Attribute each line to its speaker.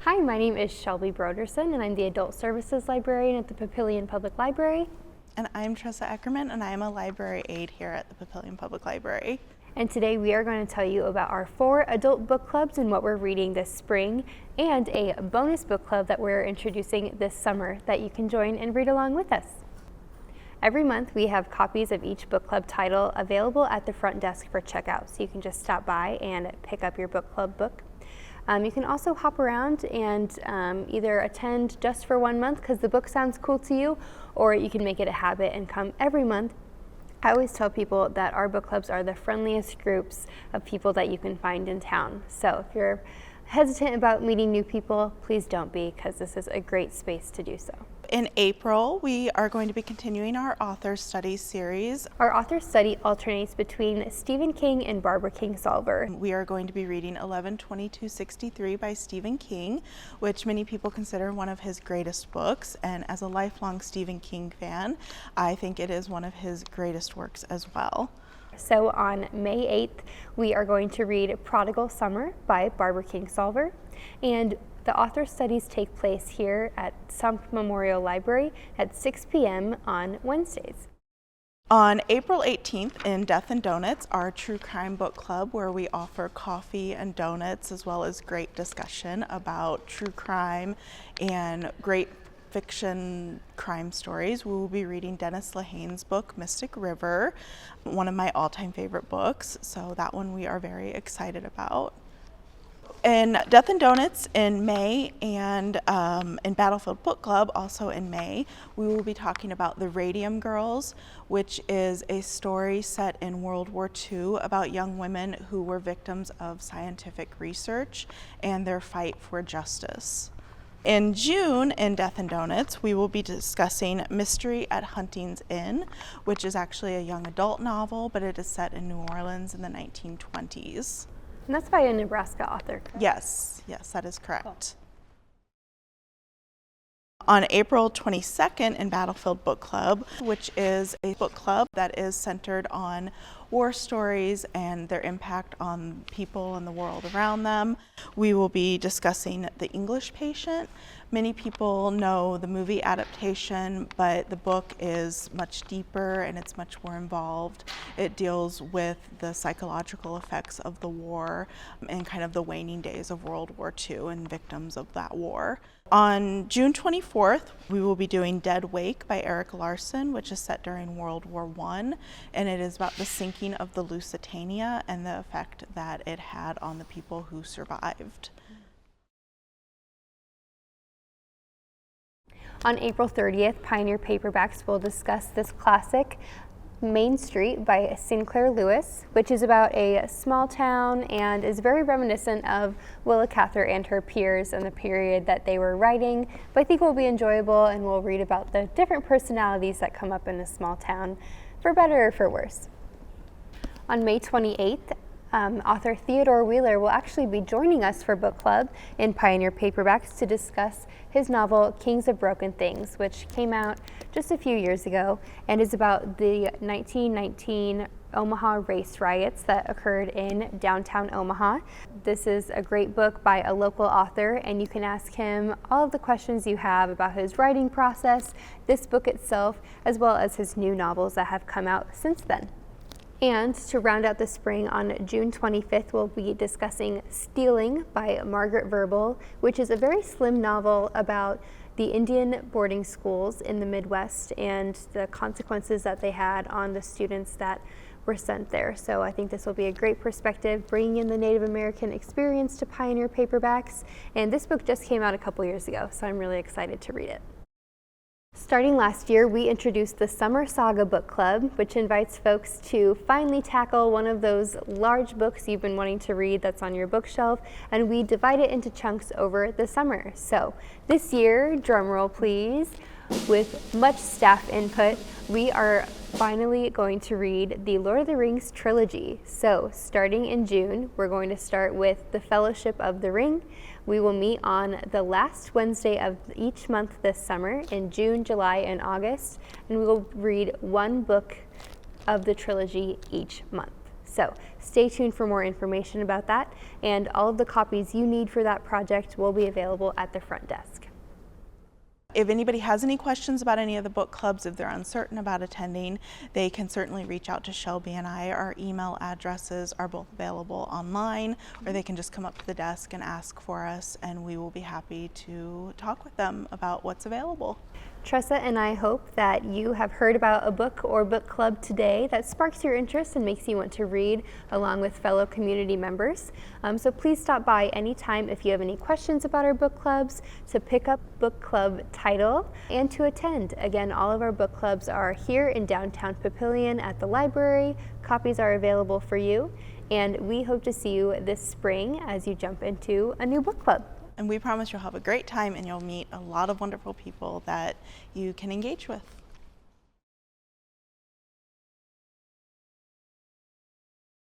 Speaker 1: Hi, my name is Shelby Broderson, and I'm the Adult Services Librarian at the Papillion Public Library.
Speaker 2: And I'm Tressa Eckerman, and I am a library aide here at the Papillion Public Library.
Speaker 1: And today we are going to tell you about our 4 adult book clubs and what we're reading this spring, and a bonus book club that we're introducing this summer that you can join and read along with us. Every month we have copies of each book club title available at the front desk for checkout, so you can just stop by and pick up your book club book. You can also hop around and either attend just for 1 month because the book sounds cool to you, or you can make it a habit and come every month. I always tell people that our book clubs are the friendliest groups of people that you can find in town. So if you're hesitant about meeting new people, please don't be, because this is a great space to do so.
Speaker 2: In April, we are going to be continuing our author study series.
Speaker 1: Our author study alternates between Stephen King and Barbara Kingsolver.
Speaker 2: We are going to be reading 11/22/63 by Stephen King, which many people consider one of his greatest books. And as a lifelong Stephen King fan, I think it is one of his greatest works as well.
Speaker 1: So on May 8th, we are going to read Prodigal Summer by Barbara Kingsolver. And the author studies take place here at Sump Memorial Library at 6 p.m. on Wednesdays.
Speaker 2: On April 18th in Death and Donuts, our true crime book club, where we offer coffee and donuts as well as great discussion about true crime and great fiction crime stories. We will be reading Dennis Lehane's book, Mystic River, one of my all-time favorite books, so that one we are very excited about. In Death and Donuts in May and in Battlefield Book Club, also in May, we will be talking about The Radium Girls, which is a story set in World War II about young women who were victims of scientific research and their fight for justice. In June, in Death and Donuts, we will be discussing Mystery at Hunting's Inn, which is actually a young adult novel, but it is set in New Orleans in the 1920s.
Speaker 1: And that's by a Nebraska author.
Speaker 2: Yes, that is correct. Cool. On April 22nd in Battlefield Book Club, which is a book club that is centered on war stories and their impact on people and the world around them, we will be discussing The English Patient. Many people know the movie adaptation, but the book is much deeper and it's much more involved. It deals with the psychological effects of the war and kind of the waning days of World War II and victims of that war. On June 24th, we will be doing Dead Wake by Erik Larson, which is set during World War I, and it is about the sinking of the Lusitania and the effect that it had on the people who survived.
Speaker 1: On April 30th, Pioneer Paperbacks will discuss this classic, Main Street by Sinclair Lewis, which is about a small town and is very reminiscent of Willa Cather and her peers and the period that they were writing, but I think it will be enjoyable, and we'll read about the different personalities that come up in a small town, for better or for worse. On May 28th, author Theodore Wheeler will actually be joining us for book club in Pioneer Paperbacks to discuss his novel Kings of Broken Things, which came out just a few years ago and is about the 1919 Omaha race riots that occurred in downtown Omaha. This is a great book by a local author, and you can ask him all of the questions you have about his writing process, this book itself, as well as his new novels that have come out since then. And to round out the spring, on June 25th, we'll be discussing Stealing by Margaret Verble, which is a very slim novel about the Indian boarding schools in the Midwest and the consequences that they had on the students that were sent there. So I think this will be a great perspective, bringing in the Native American experience to Pioneer Paperbacks. And this book just came out a couple years ago, so I'm really excited to read it. Starting last year, we introduced the Summer Saga Book Club, which invites folks to finally tackle one of those large books you've been wanting to read that's on your bookshelf, and we divide it into chunks over the summer. So this year, drum roll please, with much staff input, we are finally going to read the Lord of the Rings trilogy. So starting in June, we're going to start with The Fellowship of the Ring. We will meet on the last Wednesday of each month this summer in June, July, and August, and we will read one book of the trilogy each month. So Stay tuned for more information about that, and all of the copies you need for that project will be available at the front desk.
Speaker 2: If anybody has any questions about any of the book clubs, if they're uncertain about attending, they can certainly reach out to Shelby and I. Our email addresses are both available online, or they can just come up to the desk and ask for us, and we will be happy to talk with them about what's available.
Speaker 1: Tressa and I hope that you have heard about a book or book club today that sparks your interest and makes you want to read along with fellow community members. So please stop by anytime if you have any questions about our book clubs, to pick up book club title and to attend. Again, all of our book clubs are here in downtown Papillion at the library. Copies are available for you, and we hope to see you this spring as you jump into a new book club.
Speaker 2: And we promise you'll have a great time and you'll meet a lot of wonderful people that you can engage with.